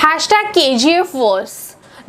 Hashtag KGF verse,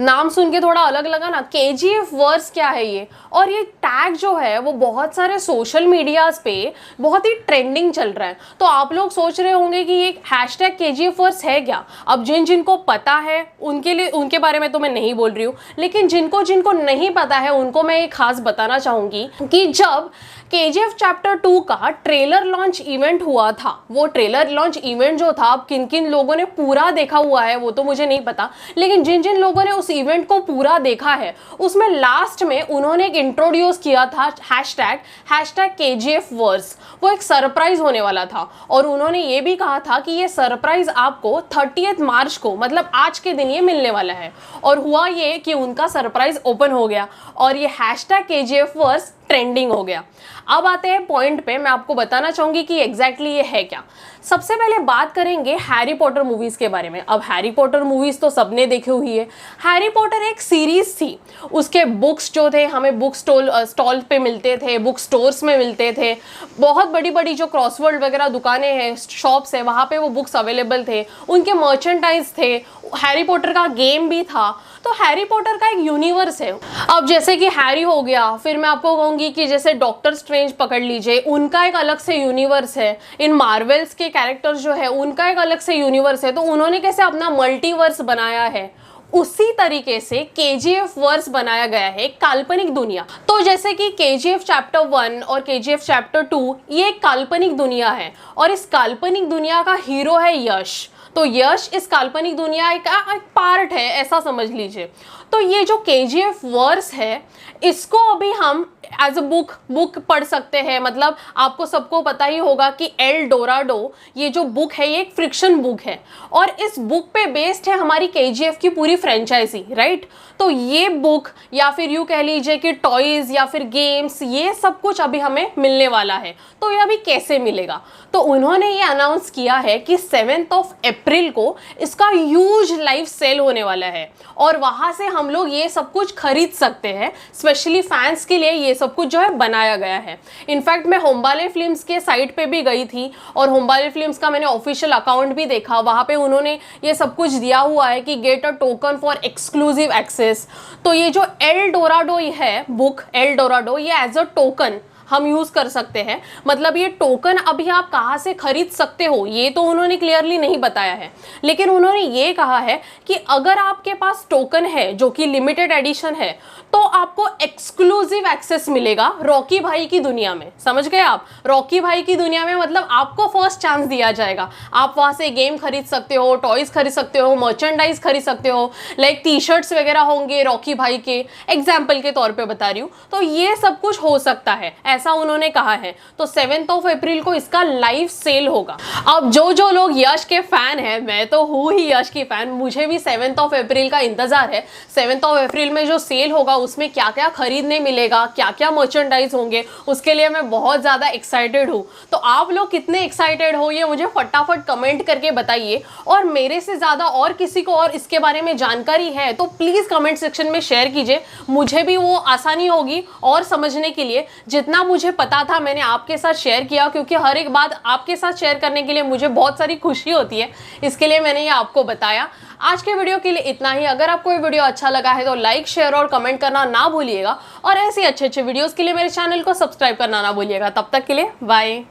नाम सुन के थोड़ा अलग लगा ना। KGF वर्स क्या है ये, और ये टैग जो है वो बहुत सारे सोशल मीडियाज पे बहुत ही ट्रेंडिंग चल रहा है। तो आप लोग सोच रहे होंगे कि ये हैशटैग KGF वर्स है क्या। अब जिनको पता है उनके लिए, उनके बारे में तो मैं नहीं बोल रही हूँ, लेकिन जिनको नहीं पता है उनको मैं एक खास बताना चाहूँगी कि जब KGF चैप्टर 2 का ट्रेलर लॉन्च इवेंट हुआ था, वो ट्रेलर लॉन्च इवेंट जो था, अब किन किन लोगों ने पूरा देखा हुआ है वो तो मुझे नहीं पता, लेकिन जिन लोगों ने उस इवेंट को पूरा देखा है उसमें लास्ट में उन्होंने एक इंट्रोड्यूस किया था हैशटैग KGF वर्स। वो एक सरप्राइज होने वाला था और उन्होंने ये भी कहा था कि ये सरप्राइज आपको 30 मार्च को, मतलब आज के दिन ये मिलने वाला है। और हुआ ये कि उनका सरप्राइज ओपन हो गया और ये हैशटैग KGF वर्स ट्रेंडिंग हो गया। अब आते हैं पॉइंट पे, मैं आपको बताना चाहूंगी कि एग्जैक्टली ये है क्या। सबसे पहले बात करेंगे हैरी पॉटर मूवीज के बारे में। अब हैरी पॉटर मूवीज तो सबने देखी हुई है। हैरी पॉटर एक सीरीज थी, उसके बुक्स जो थे हमें बुक स्टॉल पे मिलते थे, बुक स्टोर्स में मिलते थे। बहुत बड़ी बड़ी जो क्रॉसवर्ड वगैरह दुकानें हैं, शॉप्स है, वहाँ पे वो बुक्स अवेलेबल थे, उनके मर्चेंडाइज थे, हैरी पॉटर का गेम भी था। तो हैरी पॉटर का एक यूनिवर्स है। अब जैसे कि हैरी हो गया, फिर मैं आपको कहूंगी कि जैसे डॉक्टर स्ट्रेंज पकड़ लीजिए, उनका एक अलग से यूनिवर्स है। इन मार्वल्स के कैरेक्टर्स जो है उनका एक अलग से यूनिवर्स है। तो उन्होंने कैसे अपना मल्टीवर्स बनाया है, उसी तरीके से KGF वर्स बनाया गया है, काल्पनिक दुनिया। तो जैसे कि KGF चैप्टर 1 और KGF चैप्टर 2 ये एक काल्पनिक दुनिया है और इस काल्पनिक दुनिया का हीरो है यश। तो यश इस काल्पनिक दुनिया का एक पार्ट है, ऐसा समझ लीजिए। तो ये जो KGF वर्स है इसको अभी हम एज अ बुक पढ़ सकते हैं। मतलब आपको सबको पता ही होगा कि एल डोराडो ये जो बुक है ये एक फ्रिक्शन बुक है और इस बुक पे बेस्ड है हमारी KGF की पूरी फ्रेंचाइजी, राइट। तो ये बुक या फिर यूँ कह लीजिए कि टॉयज या फिर गेम्स, ये सब कुछ अभी हमें मिलने वाला है। तो ये अभी कैसे मिलेगा, तो उन्होंने ये अनाउंस किया है कि 7 अप्रैल को इसका ह्यूज लाइव सेल होने वाला है और वहाँ से हम लोग ये सब कुछ खरीद सकते हैं। स्पेशली फैंस के लिए ये सब कुछ जो है बनाया गया है। इनफैक्ट मैं होम्बाले फिल्म्स के साइट पे भी गई थी और होम्बाले फिल्म्स का मैंने ऑफिशियल अकाउंट भी देखा, वहाँ पे उन्होंने ये सब कुछ दिया हुआ है कि get a token for exclusive access. तो ये जो एल डोराडो है बुक, एल डोराडो, ये एज अ टोकन हम यूज कर सकते हैं। मतलब ये टोकन अभी आप कहाँ से खरीद सकते हो ये तो उन्होंने क्लियरली नहीं बताया है, लेकिन उन्होंने ये कहा है कि अगर आपके पास टोकन है जो कि लिमिटेड एडिशन है तो आपको एक्सक्लूसिव एक्सेस मिलेगा रॉकी भाई की दुनिया में। समझ गए आप, रॉकी भाई की दुनिया में मतलब आपको फर्स्ट चांस दिया जाएगा। आप वहाँ से गेम खरीद सकते हो, टॉयज खरीद सकते हो, मर्चेंडाइज खरीद सकते हो, लाइक टी-शर्ट्स वगैरह होंगे रॉकी भाई के, एग्जाम्पल के तौर पे बता रही हूँ। तो ये सब कुछ हो सकता है, ऐसा उन्होंने कहा है। तो 7 अप्रैल को इसका लाइव सेल होगा। अब जो लोग यश के फैन हैं, मैं तो हूँ ही यश की फैन, मुझे भी 7 अप्रैल का इंतजार है। 7 अप्रैल में जो सेल होगा उसमें क्या क्या खरीदने मिलेगा, क्या क्या मर्चेंडाइज होंगे, उसके लिए मैं बहुत ज़्यादा एक्साइटेड हूँ। तो आप लोग कितने एक्साइटेड हो ये मुझे फटाफट कमेंट करके बताइए। और मेरे से ज़्यादा और किसी को और इसके बारे में जानकारी है तो प्लीज़ कमेंट सेक्शन में शेयर कीजिए, मुझे भी वो आसानी होगी और समझने के लिए। जितना मुझे पता था मैंने आपके साथ शेयर किया, क्योंकि हर एक बात आपके साथ शेयर करने के लिए मुझे बहुत सारी खुशी होती है, इसके लिए मैंने ये आपको बताया। आज के वीडियो के लिए इतना ही। अगर आपको ये वीडियो अच्छा लगा है तो लाइक, शेयर और कमेंट करना ना भूलिएगा और ऐसे अच्छे वीडियोस के लिए मेरे चैनल को सब्सक्राइब करना ना भूलिएगा। तब तक के लिए बाय।